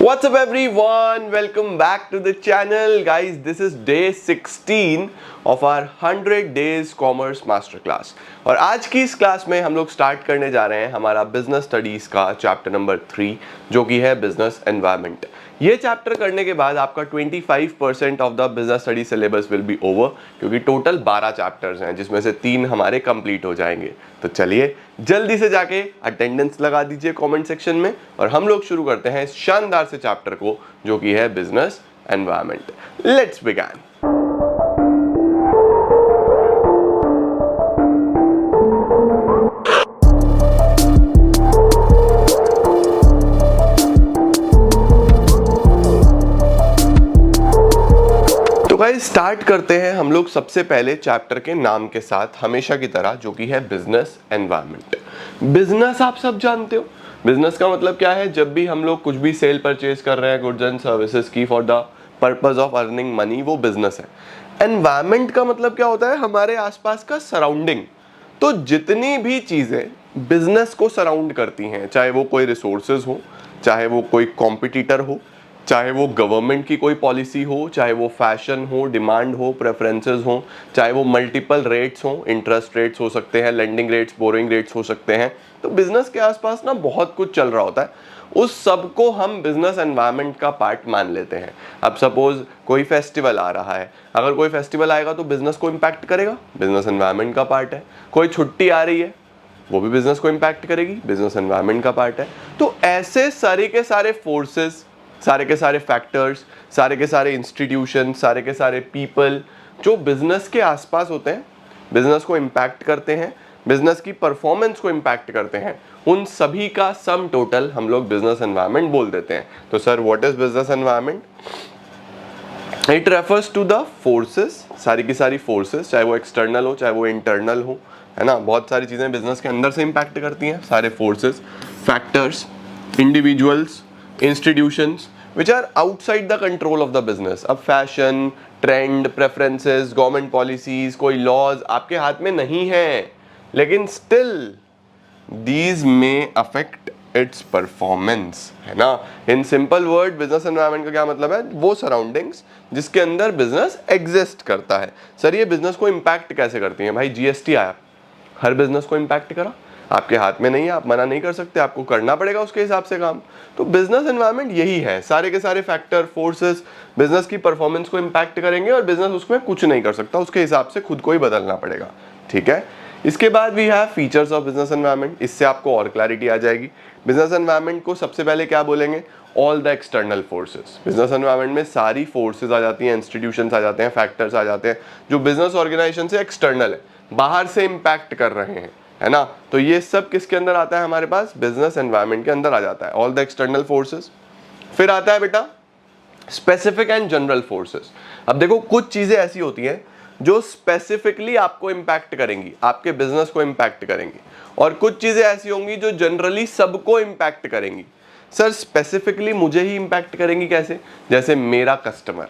What's up everyone? Welcome back to the channel. Guys, this is day 16 of our 100 days commerce masterclass. और आज की इस class में हम लोग स्टार्ट करने जा रहे हैं हमारा बिजनेस स्टडीज का चैप्टर नंबर 3 जो कि है बिजनेस एनवायरनमेंट। ये चैप्टर करने के बाद आपका 25% of the business study syllabus will be over, क्योंकि टोटल 12 चैप्टर्स हैं जिसमें से 3 हमारे कंप्लीट हो जाएंगे। तो चलिए जल्दी से जाके अटेंडेंस लगा दीजिए कमेंट सेक्शन में और हम लोग शुरू करते हैं इस शानदार से चैप्टर को जो कि है business environment. Let's begin. Guys start करते हैं हम लोग सबसे पहले चैप्टर के नाम के साथ, हमेशा की तरह, जो कि है बिजनेस एनवायरनमेंट। बिजनेस आप सब जानते हो, बिजनेस का मतलब क्या है। जब भी हम लोग कुछ भी सेल परचेज कर रहे हैं गुड्स एंड सर्विसेज की for the purpose of earning money, वो बिजनेस है। एनवायरनमेंट का मतलब क्या होता है, हमारे आसपास का सराउंडिंग। तो जितनी भी चीजें बिजनेस को सराउंड करती हैं, चाहे वो कोई रिसोर्सेज हो, चाहे वो कोई कॉम्पिटिटर हो, चाहे वो गवर्नमेंट की कोई पॉलिसी हो, चाहे वो फैशन हो, डिमांड हो, प्रेफरेंसेस हो, चाहे वो मल्टीपल रेट्स हो, इंटरेस्ट रेट्स हो सकते हैं, लेंडिंग रेट्स, बोरोइंग रेट्स हो सकते हैं। तो बिजनेस के आसपास ना बहुत कुछ चल रहा होता है, उस सब को हम बिजनेस एनवायरनमेंट का पार्ट मान लेते हैं। अब सपोज कोई फेस्टिवल आ रहा है, अगर कोई फेस्टिवल आएगा तो बिजनेस को इम्पैक्ट करेगा, बिजनेस एनवायरनमेंट का पार्ट है। कोई छुट्टी आ रही है, वो भी बिजनेस को इम्पैक्ट करेगी, बिजनेस एनवायरनमेंट का पार्ट है। तो ऐसे सारे के सारे फोर्सेस, सारे के सारे फैक्टर्स, सारे के सारे इंस्टीट्यूशन, सारे के सारे पीपल जो बिजनेस के आसपास होते हैं, बिजनेस को इम्पैक्ट करते हैं, बिजनेस की परफॉर्मेंस को इम्पैक्ट करते हैं, उन सभी का सम टोटल हम लोग बिजनेस एनवायरनमेंट बोल देते हैं। तो sir what is business environment? It refers to the forces, सारी की सारी फोर्सेस, चाहे वो एक्सटर्नल हो चाहे वो इंटरनल हो, है ना। बहुत सारी चीजें बिजनेस के अंदर से इम्पैक्ट करती हैं, सारे forces, factors, individuals, institutions which are outside the control of the business। अब fashion, trend, preferences, government policies, कोई लॉज आपके हाथ में नहीं है, लेकिन still these may affect its performance, है ना। In simple word business environment का क्या मतलब है, वो सराउंडिंग्स जिसके अंदर बिजनेस एग्जिस्ट करता है। सर ये बिजनेस को इम्पैक्ट कैसे करती है? भाई जीएसटी आया, हर बिजनेस को इम्पैक्ट करा, आपके हाथ में नहीं है, आप मना नहीं कर सकते, आपको करना पड़ेगा उसके हिसाब से काम। तो बिजनेस एनवायरनमेंट यही है, सारे के सारे फैक्टर, फोर्सेस बिजनेस की परफॉर्मेंस को इम्पैक्ट करेंगे और बिजनेस उसमें कुछ नहीं कर सकता, उसके हिसाब से खुद को ही बदलना पड़ेगा। ठीक है, इसके बाद we have features of business environment. इससे आपको और क्लैरिटी आ जाएगी। बिजनेस एनवायरनमेंट को सबसे पहले क्या बोलेंगे? All the external forces. Business environment में सारी फोर्सेस आ जाती हैं, इंस्टीट्यूशंस आ जाते हैं, फैक्टर्स आ जाते हैं जो बिजनेस ऑर्गेनाइजेशन से एक्सटर्नल है, बाहर से इंपैक्ट कर रहे हैं, है ना। तो ये सब किसके अंदर आता है? हमारे पास बिजनेस एनवायरनमेंट के अंदर आ जाता है, ऑल द एक्सटर्नल फोर्सेस। फिर आता है बेटा स्पेसिफिक एंड जनरल फोर्सेस। अब देखो कुछ चीजें ऐसी होती हैं जो स्पेसिफिकली आपको इंपैक्ट करेंगी, आपके बिजनेस को इंपैक्ट करेंगी, और कुछ चीजें ऐसी होंगी जो जनरली सबको इंपैक्ट करेंगी। सर स्पेसिफिकली मुझे ही इंपैक्ट करेंगी कैसे? जैसे मेरा कस्टमर,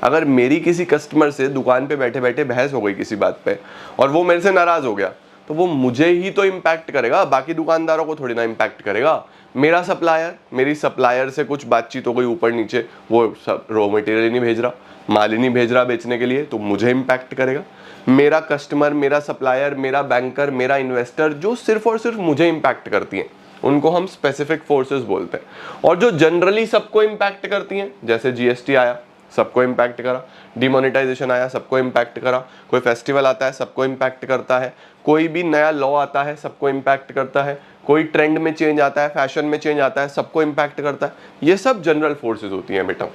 अगर मेरी किसी कस्टमर से दुकान पे बैठे बैठे बहस हो गई किसी बात पे और वो मेरे से नाराज हो गया, तो वो मुझे ही तो इम्पैक्ट करेगा, बाकी दुकानदारों को थोड़ी ना इम्पैक्ट करेगा। मेरा सप्लायर, मेरी सप्लायर से कुछ बातचीत हो गई ऊपर नीचे, वो रॉ मटेरियल ही नहीं भेज रहा, माल ही नहीं भेज रहा बेचने के लिए, तो मुझे इम्पैक्ट करेगा। मेरा कस्टमर, मेरा सप्लायर, मेरा बैंकर, मेरा इन्वेस्टर, जो सिर्फ और सिर्फ मुझे इम्पैक्ट करती हैं, उनको हम स्पेसिफिक फोर्सेस बोलते हैं। और जो जनरली सबको इम्पैक्ट करती हैं, जैसे जीएसटी आया सबको इम्पैक्ट करा, डिमोनेटाइजेशन आया सबको इम्पैक्ट करा, कोई फेस्टिवल आता है सबको इम्पैक्ट करता है, कोई भी नया लॉ आता है सबको इम्पैक्ट करता है, कोई ट्रेंड में चेंज आता है, फैशन में चेंज आता है, सबको इम्पैक्ट करता है। ये सब जनरल फोर्सेज होती हैं बेटा।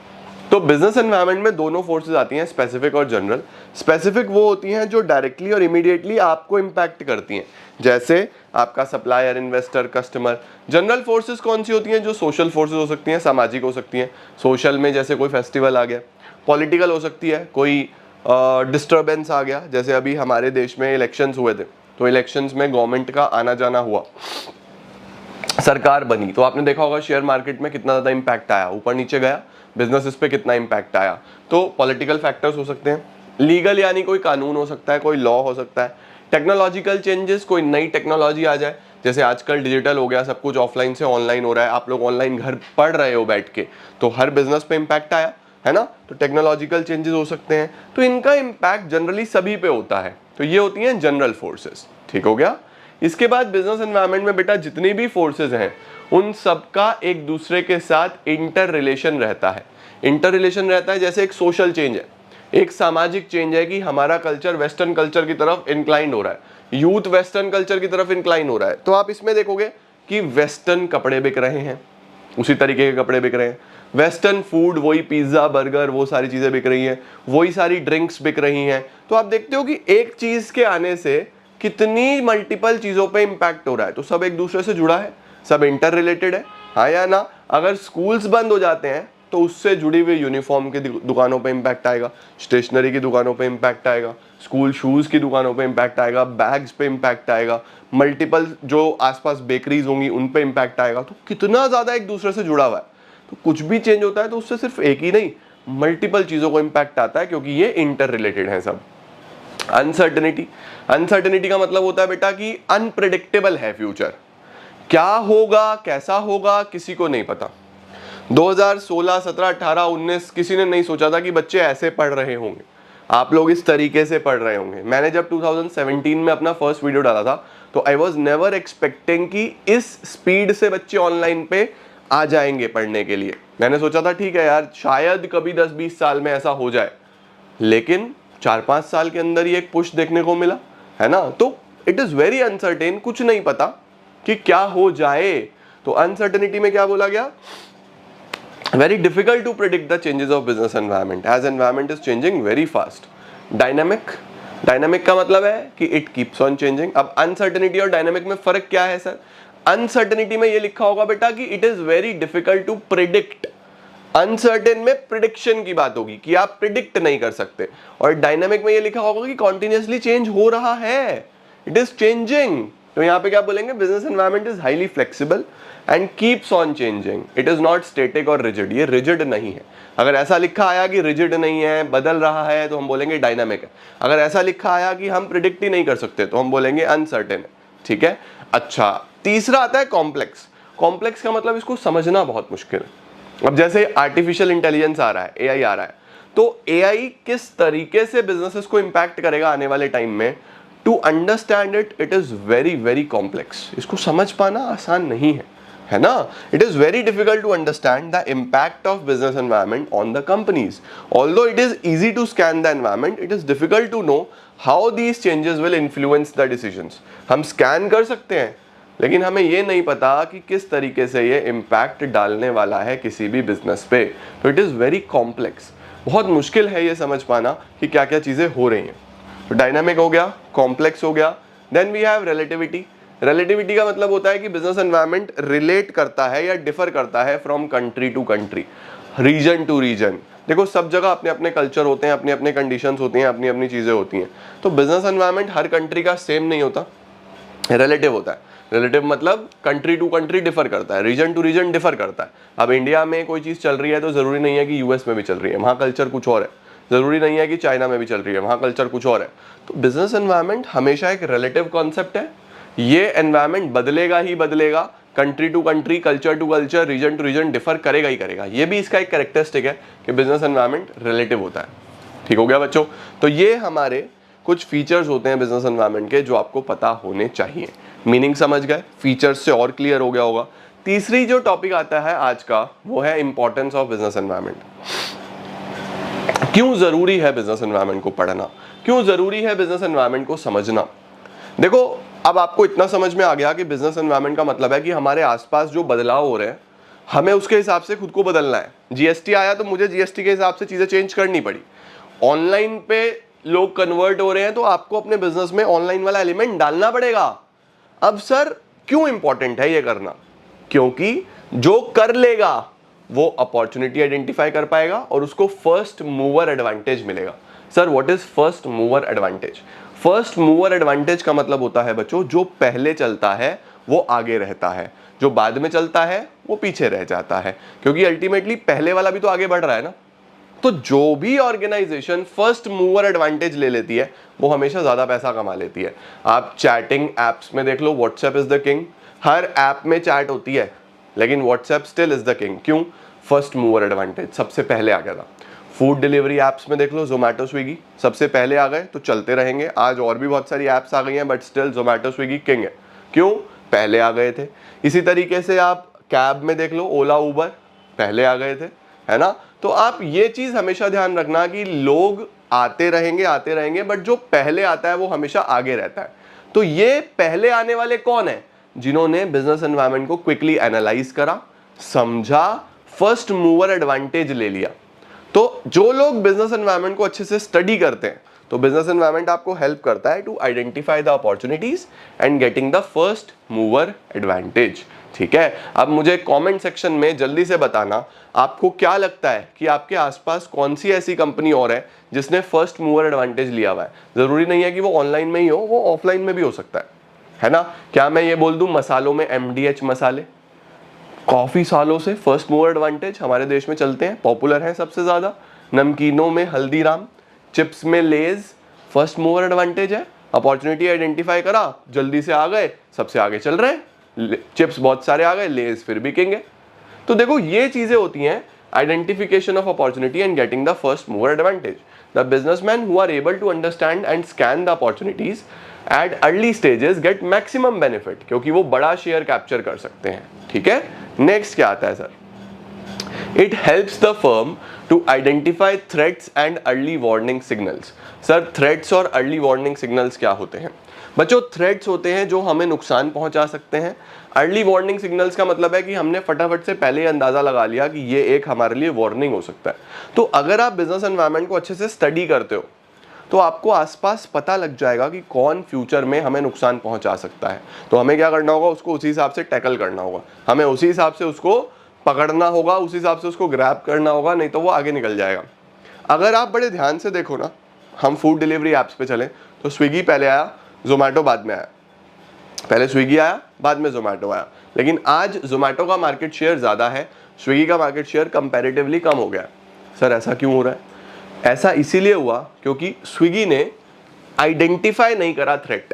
तो बिजनेस एनवायरनमेंट में दोनों फोर्सेज आती हैं, स्पेसिफिक और जनरल। स्पेसिफिक वो होती हैं जो डायरेक्टली और इमीडिएटली आपको इम्पैक्ट करती हैं, जैसे आपका supplier, investor, customer. General forces कौन सी होती हैं? जो सोशल फोर्सेस हो सकती हैं, सामाजिक हो सकती हैं। सोशल में जैसे कोई फेस्टिवल आ गया, पॉलिटिकल हो सकती है, कोई डिस्टर्बेंस आ गया, जैसे अभी हमारे देश में इलेक्शंस हुए थे, तो इलेक्शंस में गवर्नमेंट का आना जाना हुआ, सरकार बनी, तो आपने देखा होगा शेयर मार्केट में कितना ज़्यादा इम्पैक्ट आया, ऊपर नीचे गया, बिजनेसेस पे कितना इम्पैक्ट आया। तो पॉलिटिकल फैक्टर्स हो सकते हैं। लीगल यानी कोई कानून हो सकता है, कोई लॉ हो सकता है। टेक्नोलॉजिकल चेंजेस, कोई नई टेक्नोलॉजी आ जाए, जैसे आजकल डिजिटल हो गया, सब कुछ ऑफलाइन से ऑनलाइन हो रहा है, आप लोग ऑनलाइन घर पढ़ रहे हो बैठ के, तो हर बिजनेस पे इम्पैक्ट आया है ना। तो टेक्नोलॉजिकल चेंजेस हो सकते हैं, तो इनका इम्पैक्ट जनरली सभी पे होता है। तो ये होती हैं जनरल फोर्सेस, ठीक हो गया। इसके बाद बिजनेस एनवायरनमेंट में बेटा जितनी भी फोर्सेस हैं उन सबका एक दूसरे के साथ इंटर रिलेशन रहता है। इंटर रिलेशन रहता है जैसे एक सोशल चेंज है, एक सामाजिक चेंज है कि हमारा कल्चर वेस्टर्न कल्चर की तरफ इंक्लाइंड हो रहा है, यूथ वेस्टर्न कल्चर की तरफ इंक्लाइन हो रहा है। तो आप इसमें देखोगे कि वेस्टर्न कपड़े बिक रहे हैं, उसी तरीके के कपड़े बिक रहे हैं, वेस्टर्न फूड, वही पिज्जा बर्गर वो सारी चीजें बिक रही हैं, वही सारी ड्रिंक्स बिक रही हैं। तो आप देखते हो कि एक चीज के आने से कितनी मल्टीपल चीजों पे इंपैक्ट हो रहा है। तो सब एक दूसरे से जुड़ा है, सब इंटर रिलेटेड है, हाँ या ना। अगर स्कूल्स बंद हो जाते हैं तो उससे जुड़ी हुई यूनिफॉर्म की दुकानों पे इंपैक्ट आएगा, स्टेशनरी की दुकानों पे इंपैक्ट आएगा, स्कूल शूज की दुकानों पे इंपैक्ट आएगा, बैग्स पे इंपैक्ट आएगा, मल्टीपल जो आसपास बेकरीज होंगी उन पे इंपैक्ट आएगा। तो कितना ज्यादा एक दूसरे से जुड़ा हुआ है। तो कुछ भी चेंज होता है तो उससे सिर्फ एक ही नहीं, मल्टीपल चीजों को इंपैक्ट आता है, क्योंकि ये इंटर रिलेटेड है सब। अनसर्टेनिटी, अनसर्टेनिटी का मतलब होता है बेटा कि अनप्रेडिक्टेबल है फ्यूचर, क्या होगा कैसा होगा किसी को नहीं पता। 2016, 17, 18, 19 किसी ने नहीं सोचा था कि बच्चे ऐसे पढ़ रहे होंगे, आप लोग इस तरीके से पढ़ रहे होंगे। मैंने जब 2017 में अपना फर्स्ट वीडियो डाला था तो आई वॉज नेवर एक्सपेक्टिंग कि इस स्पीड से बच्चे ऑनलाइन पे आ जाएंगे पढ़ने के लिए। मैंने सोचा था ठीक है यार शायद कभी 10-20 साल में ऐसा हो जाए, लेकिन 4-5 साल के अंदर ही एक पुश देखने को मिला, है ना। तो इट इज वेरी अनसर्टेन, कुछ नहीं पता कि क्या हो जाए। तो अनसर्टेनिटी में क्या बोला गया, very difficult to predict the changes of business environment as environment is changing very fast. Dynamic, dynamic का मतलब है कि it keeps on changing। अब uncertainty और dynamic में फर्क क्या है सर? uncertainty में ये लिखा होगा बेटा कि it is very difficult to predict। uncertain में prediction की बात होगी कि आप predict नहीं कर सकते, और dynamic में ये लिखा होगा कि continuously change हो रहा है, it is changing। तो यहाँ पे क्या बोलेंगे, business environment is highly flexible and keeps on changing, it is not static और रिजिड। ये रिजिड नहीं है। अगर ऐसा लिखा आया कि रिजिड नहीं है, बदल रहा है, तो हम बोलेंगे डायनामिक है। अगर ऐसा लिखा आया कि हम प्रिडिक्ट ही नहीं कर सकते तो हम बोलेंगे अनसर्टेन है, ठीक है। अच्छा, तीसरा आता है कॉम्प्लेक्स। कॉम्प्लेक्स का मतलब इसको समझना बहुत मुश्किल है। अब जैसे आर्टिफिशियल इंटेलिजेंस आ रहा है, एआई आ रहा है, तो एआई किस तरीके से बिजनेसेस को इंपैक्ट करेगा आने वाले टाइम में, to understand it is very very complex. इसको समझ पाना आसान नहीं है ना। It is very difficult to understand the impact of business environment on the companies. Although it is easy to scan the environment, it is difficult to know how these changes will influence the decisions. हम scan कर सकते हैं लेकिन हमें ये नहीं पता कि किस तरीके से ये इम्पैक्ट डालने वाला है किसी भी बिजनेस पे। तो इट इज वेरी कॉम्प्लेक्स, बहुत मुश्किल है ये समझ पाना कि क्या क्या चीजें हो रही हैं। तो डायनामिक हो गया, कॉम्प्लेक्स हो गया, then we have relativity. Relativity का मतलब होता है कि बिजनेस एनवायरनमेंट रिलेट करता है या डिफर करता है from country to country, region to region. देखो सब जगह अपने अपने कल्चर होते हैं, अपने अपने कंडीशंस होती हैं, अपनी अपनी चीजें होती हैं। तो बिजनेस एनवायरनमेंट हर कंट्री का सेम नहीं होता, रिलेटिव होता है। रिलेटिव मतलब कंट्री टू कंट्री डिफर करता है, रीजन टू रीजन डिफर करता है। अब इंडिया में कोई चीज चल रही है तो जरूरी नहीं है कि यूएस में भी चल रही है, वहाँ कल्चर कुछ और है। जरूरी नहीं है कि चाइना में भी चल रही है, वहाँ कल्चर कुछ और है। तो बिजनेस एनवायरनमेंट हमेशा एक रिलेटिव कॉन्सेप्ट है। ये एनवायरनमेंट बदलेगा ही बदलेगा, country to country, culture to culture, region to region differ करेगा ही करेगा। ये भी इसका एक कैरेक्टरिस्टिक है कि बिजनेस एनवायरनमेंट रिलेटिव होता है। ठीक हो गया बच्चों। तो ये हमारे कुछ फीचर्स होते हैं बिजनेस एनवायरनमेंट के जो आपको पता होने चाहिए। मीनिंग समझ गए, फीचर्स से और क्लियर हो गया होगा। तीसरी जो टॉपिक आता है आज का वो है इंपॉर्टेंस ऑफ बिजनेस एनवायरनमेंट। क्यों जरूरी है बिजनेस एनवायरनमेंट को पढ़ना, क्यों जरूरी है बिजनेस एनवायरनमेंट को समझना। देखो अब आपको इतना समझ में आ गया कि बिजनेस एनवायरनमेंट का मतलब है कि हमारे आसपास जो बदलाव हो रहे हैं हमें उसके हिसाब से खुद को बदलना है। जीएसटी आया तो मुझे जीएसटी के हिसाब से चीजें चेंज करनी पड़ी। ऑनलाइन पे लोग कन्वर्ट हो रहे हैं तो आपको अपने बिजनेस में ऑनलाइन वाला एलिमेंट डालना पड़ेगा। अब सर क्यों इंपॉर्टेंट है ये करना, क्योंकि जो कर लेगा वो अपॉर्चुनिटी आइडेंटिफाई कर पाएगा और उसको फर्स्ट मूवर एडवांटेज मिलेगा। Sir what is first mover advantage? First mover advantage का मतलब होता है बच्चों जो पहले चलता है वो आगे रहता है, जो बाद में चलता है वो पीछे रह जाता है, क्योंकि अल्टीमेटली पहले वाला भी तो आगे बढ़ रहा है ना। दोस्तों जो भी ऑर्गेनाइजेशन फर्स्ट मूवर एडवांटेज ले लेती है वो हमेशा ज्यादा पैसा कमा लेती है। आप चैटिंग एप्स में देख लो, व्हाट्सएप इज द किंग। हर ऐप में चैट होती है लेकिन WhatsApp still is the king. क्यों? फर्स्ट मूवर एडवांटेज, सबसे पहले आ गया था। फूड डिलीवरी एप्स में देख लो, जोमेटो स्विगी सबसे पहले आ गए, तो चलते रहेंगे। आज और भी बहुत सारी एप्स आ गई हैं but still Zomato Swiggy king है। क्यों? पहले आ गए थे। इसी तरीके से आप कैब में देख लो, ओला उबर पहले आ गए थे, है ना। तो आप ये चीज हमेशा ध्यान रखना कि लोग आते रहेंगे बट जो पहले आता है वो हमेशा आगे रहता है। तो ये पहले आने वाले कौन है? जिन्होंने बिजनेस एनवायरनमेंट को क्विकली एनालाइज करा, समझा, फर्स्ट मूवर एडवांटेज ले लिया। तो जो लोग बिजनेस एनवायरनमेंट को अच्छे से स्टडी करते हैं, तो बिजनेस एनवायरनमेंट आपको हेल्प करता है to identify the opportunities and getting the first mover advantage. ठीक है, अब मुझे कमेंट सेक्शन में जल्दी से बताना आपको क्या लगता है कि आपके आसपास कौन सी ऐसी कंपनी और है जिसने फर्स्ट मूवर एडवांटेज लिया हुआ है। जरूरी नहीं है कि वो ऑनलाइन में ही हो, वो ऑफलाइन में भी हो सकता है ना। क्या मैं ये बोल दूं मसालों में MDH मसाले काफी सालों से फर्स्ट मूवर एडवांटेज हमारे देश में चलते हैं, पॉपुलर हैं सबसे ज्यादा। नमकीनों में हल्दीराम, चिप्स में लेज, फर्स्ट मूवर एडवांटेज है। अपॉर्चुनिटी आइडेंटिफाई करा, जल्दी से आ गए, सबसे आगे चल रहे हैं। चिप्स बहुत सारे आ गए, लेज फिर भी किंग है। तो देखो ये चीजें होती हैं, identification of opportunity and getting the first mover advantage. The businessman who are able to understand and scan the opportunities at early stages get maximum benefit, क्योंकि वो बड़ा शेयर कैप्चर कर सकते हैं। ठीक है, नेक्स्ट क्या आता है sir? It helps the firm to identify threats and early warning signals. Sir threats और अर्ली वार्निंग सिग्नल्स क्या होते हैं? बच्चों थ्रेट्स होते हैं जो हमें नुकसान पहुंचा सकते हैं। अर्ली वार्निंग सिग्नल्स का मतलब है कि हमने फटाफट से पहले ही अंदाजा लगा लिया कि ये एक हमारे लिए वार्निंग हो सकता है। तो अगर आप बिजनेस एनवायरनमेंट को अच्छे से स्टडी करते हो तो आपको आसपास पता लग जाएगा कि कौन फ्यूचर में हमें नुकसान पहुंचा सकता है। तो हमें क्या करना होगा? उसको उसी हिसाब से टैकल करना होगा, हमें उसी हिसाब से उसको पकड़ना होगा, उसी हिसाब से उसको ग्रैब करना होगा, नहीं तो वो आगे निकल जाएगा। अगर आप बड़े ध्यान से देखो ना, हम फूड डिलीवरी ऐप्स पे चले तो स्विगी पहले आया, जोमेटो बाद में आया। पहले स्विगी आया, बाद में जोमेटो आया। लेकिन आज जोमेटो का मार्केट शेयर ज्यादा है, स्विगी का मार्केट शेयर कंपैरेटिवली कम हो गया। सर ऐसा क्यों हो रहा है? ऐसा इसीलिए हुआ क्योंकि स्विगी ने आइडेंटिफाई नहीं करा थ्रेट।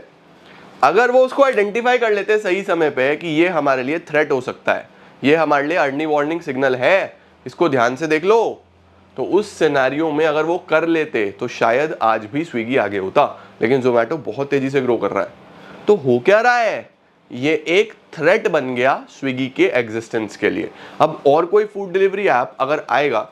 अगर वो उसको आइडेंटिफाई कर लेते सही समय पे कि ये हमारे लिए थ्रेट हो सकता है, ये हमारे लिए अर्ली वार्निंग सिग्नल है, इसको ध्यान से देख लो, तो उस सिनेरियो में अगर वो कर लेते तो शायद आज भी स्विगी आगे होता। लेकिन जोमेटो बहुत तेजी से ग्रो कर रहा है। तो हो क्या रहा है? ये एक थ्रेट बन गया स्विगी के एग्जिस्टेंस के लिए। अब और कोई फूड डिलीवरी ऐप अगर आएगा,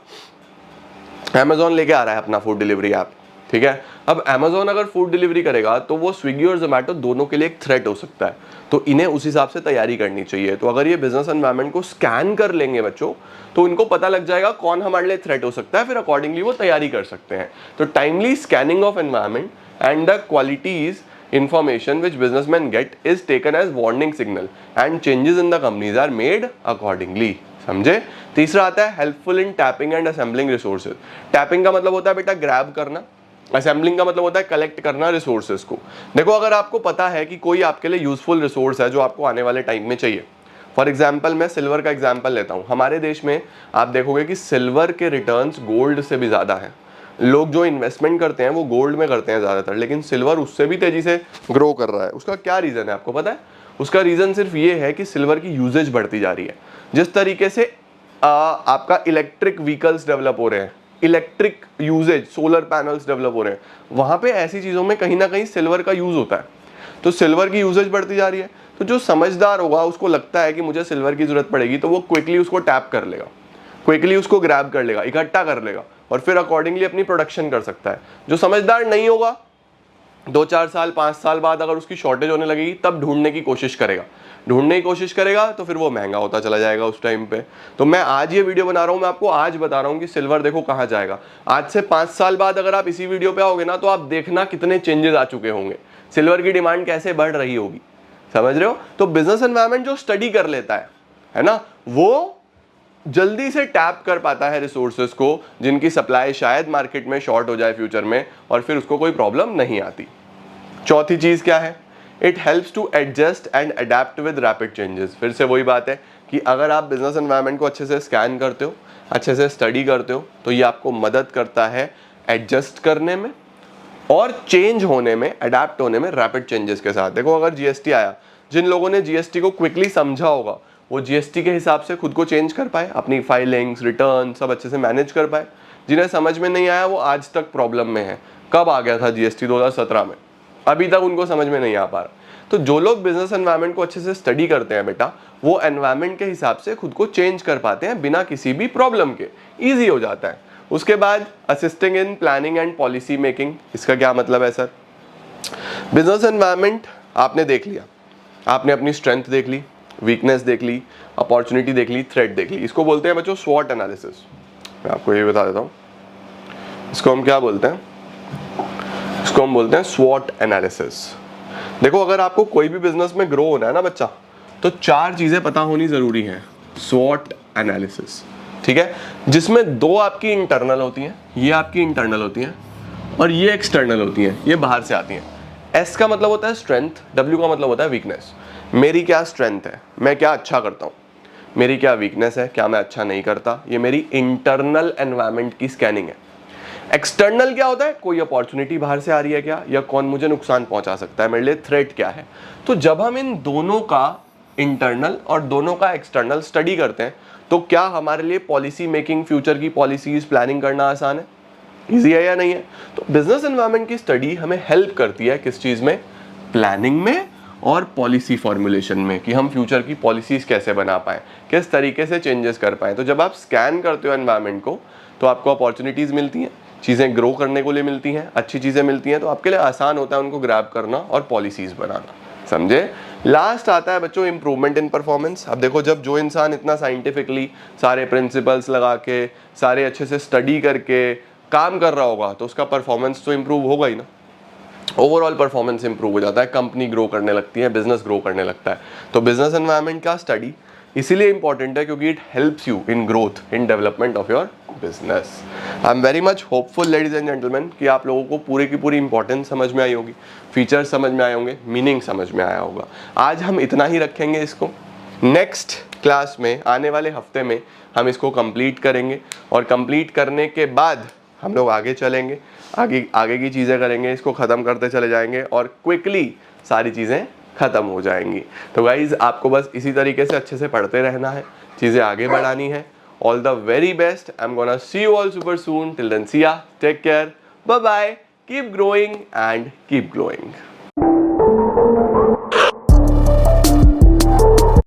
Amazon लेके आ रहा है अपना फूड डिलीवरी ऐप, ठीक है। अब Amazon अगर फूड डिलीवरी करेगा तो वो स्विगी और जोमेटो दोनों के लिए एक थ्रेट हो सकता है। तो इन्हें उस हिसाब से तैयारी करनी चाहिए। तो अगर ये बिजनेस एनवायरनमेंट को स्कैन कर लेंगे बच्चों, तो इनको पता लग जाएगा कौन हमारे लिए थ्रेट हो सकता है, फिर अकॉर्डिंगली वो तैयारी कर सकते हैं। तो timely scanning of environment and the qualities information which businessmen get is taken as warning signal and changes in the companies are made accordingly। समझे? तीसरा आता है helpful in tapping and assembling resources. Tapping का मतलब होता है बेटा grab करना, असेंबलिंग का मतलब होता है कलेक्ट करना रिसोर्सेज को। देखो अगर आपको पता है कि कोई आपके लिए यूजफुल रिसोर्स है जो आपको आने वाले टाइम में चाहिए, फॉर एग्जाम्पल मैं सिल्वर का एग्जाम्पल लेता हूँ। हमारे देश में आप देखोगे कि सिल्वर के रिटर्न्स गोल्ड से भी ज़्यादा हैं। लोग जो इन्वेस्टमेंट करते हैं वो गोल्ड में करते हैं ज़्यादातर, लेकिन सिल्वर उससे भी तेज़ी से ग्रो कर रहा है। उसका क्या रीज़न है आपको पता है? उसका रीज़न सिर्फ ये है कि सिल्वर की यूजेज बढ़ती जा रही है। जिस तरीके से आपका इलेक्ट्रिक व्हीकल्स डेवलप हो रहे हैं, electric uses, solar panels develop हो रहे हैं, वहाँ पे ऐसी चीज़ों में कहीं ना कहीं सिल्वर का यूज़ होता है। तो सिल्वर की यूजेज बढ़ती जा रही है। तो जो समझदार होगा उसको लगता है कि मुझे सिल्वर की ज़रूरत पड़ेगी, तो वो क्विकली उसको टैप कर लेगा, क्विकली उसको ग्रैब कर लेगा, इकट्ठा कर लेगा और फिर अकॉर्डिंगली अपनी प्रोडक्शन कर सकता है। जो समझदार नहीं होगा 2-4 साल 5 साल बाद अगर उसकी शॉर्टेज होने लगेगी तब ढूंढने की कोशिश करेगा, तो फिर वो महंगा होता चला जाएगा उस टाइम पे। तो मैं आज ये वीडियो बना रहा हूँ, मैं आपको आज बता रहा हूँ कि सिल्वर देखो कहाँ जाएगा। आज से 5 साल बाद अगर आप इसी वीडियो पे आओगे ना तो आप देखना कितने चेंजेस आ चुके होंगे, सिल्वर की डिमांड कैसे बढ़ रही होगी। समझ रहे हो? तो बिजनेस एनवायरनमेंट जो स्टडी कर लेता है ना, वो जल्दी से टैप कर पाता है रिसोर्सेज को जिनकी सप्लाई शायद मार्केट में शॉर्ट हो जाए फ्यूचर में, और फिर उसको कोई प्रॉब्लम नहीं आती। चौथी चीज क्या है? It helps to adjust and adapt with rapid changes. फिर से वही बात है कि अगर आप बिजनेस एनवायरनमेंट को अच्छे से स्कैन करते हो, अच्छे से स्टडी करते हो तो ये आपको मदद करता है एडजस्ट करने में और चेंज होने में, अडेप्ट होने में रैपिड चेंजेस के साथ। देखो अगर जीएसटी आया, जिन लोगों ने जीएसटी को क्विकली समझा होगा वो जीएसटी के हिसाब से खुद को चेंज कर पाए, अपनी फाइलिंग्स, रिटर्न सब अच्छे से मैनेज कर पाए। जिन्हें समझ में नहीं आया वो आज तक प्रॉब्लम में है। कब आ गया था जीएसटी? 2017 में, अभी तक उनको समझ में नहीं आ पा रहा। तो जो लोग बिजनेस एनवायरनमेंट को अच्छे से स्टडी करते हैं बेटा, वो एनवायरनमेंट के हिसाब से खुद को चेंज कर पाते हैं बिना किसी भी प्रॉब्लम के, ईजी हो जाता है। उसके बाद assisting in planning and policy making. इसका क्या मतलब है सर? बिजनेस एनवायरनमेंट आपने देख लिया, आपने अपनी स्ट्रेंथ देख ली, वीकनेस देख ली, अपॉर्चुनिटी देख ली, थ्रेट देख ली। इसको बोलते हैं बच्चों स्वॉट एनालिसिस। मैं आपको ये बता देता हूँ, इसको हम क्या बोलते हैं? इसको हम बोलते हैं स्वॉट एनालिसिस। देखो अगर आपको कोई भी बिजनेस में ग्रो होना है ना बच्चा, तो 4 चीजें पता होनी जरूरी है। स्वॉट एनालिसिस, ठीक है, जिसमें 2 आपकी इंटरनल होती हैं, ये आपकी इंटरनल होती हैं, और ये एक्सटर्नल होती हैं, ये बाहर से आती हैं। एस का मतलब होता है स्ट्रेंथ, डब्ल्यू का मतलब होता है वीकनेस। मेरी क्या स्ट्रेंथ है, मैं क्या अच्छा करता हूँ, मेरी क्या वीकनेस है, क्या मैं अच्छा नहीं करता, ये मेरी इंटरनल एनवायरनमेंट की स्कैनिंग है। एक्सटर्नल क्या होता है? कोई अपॉर्चुनिटी बाहर से आ रही है क्या, या कौन मुझे नुकसान पहुंचा सकता है, मेरे लिए थ्रेट क्या है। तो जब हम इन दोनों का इंटरनल और दोनों का एक्सटर्नल स्टडी करते हैं तो क्या हमारे लिए पॉलिसी मेकिंग, फ्यूचर की पॉलिसीज प्लानिंग करना आसान है, इजी है या नहीं है? तो बिजनेस एनवायरनमेंट की स्टडी हमें हेल्प करती है किस चीज में? प्लानिंग में और पॉलिसी फॉर्मुलेशन में, कि हम फ्यूचर की पॉलिसीज कैसे बना पाए, किस तरीके से चेंजेस कर पाए। तो जब आप स्कैन करते हो एनवायरनमेंट को तो आपको अपॉर्चुनिटीज मिलती हैं, चीज़ें ग्रो करने को लिए मिलती हैं, अच्छी चीज़ें मिलती हैं, तो आपके लिए आसान होता है उनको ग्रैब करना और पॉलिसीज बनाना। समझे? लास्ट आता है बच्चों इंप्रूवमेंट इन परफॉर्मेंस। अब देखो जब जो इंसान इतना साइंटिफिकली सारे प्रिंसिपल्स लगा के, सारे अच्छे से स्टडी करके काम कर रहा होगा तो उसका परफॉर्मेंस तो इंप्रूव होगा ही ना। ओवरऑल परफॉर्मेंस इंप्रूव हो जाता है, कंपनी ग्रो करने लगती है, बिजनेस ग्रो करने लगता है। तो बिजनेस एनवायरनमेंट का स्टडी इसीलिए इंपॉर्टेंट है क्योंकि it helps you in growth, in development of your business. I am very much hopeful ladies and gentleman कि आप लोगों को पूरी की पूरी इंपॉर्टेंस समझ में आई होगी, फीचर्स समझ में आए होंगे, मीनिंग समझ में आया होगा। आज हम इतना ही रखेंगे इसको। नेक्स्ट क्लास में, आने वाले हफ्ते में हम इसको कंप्लीट करेंगे और कंप्लीट करने के बाद हम लोग आगे चलेंगे, आगे की चीज़ें करेंगे, इसको ख़त्म करते चले जाएंगे और क्विकली सारी चीज़ें ख़त्म हो जाएंगी। तो गाइज़ आपको बस इसी तरीके से अच्छे से पढ़ते रहना है, चीज़ें आगे बढ़ानी है। All the very best. I am gonna see you all super soon. Till then see ya, take care, bye bye, keep growing and keep glowing.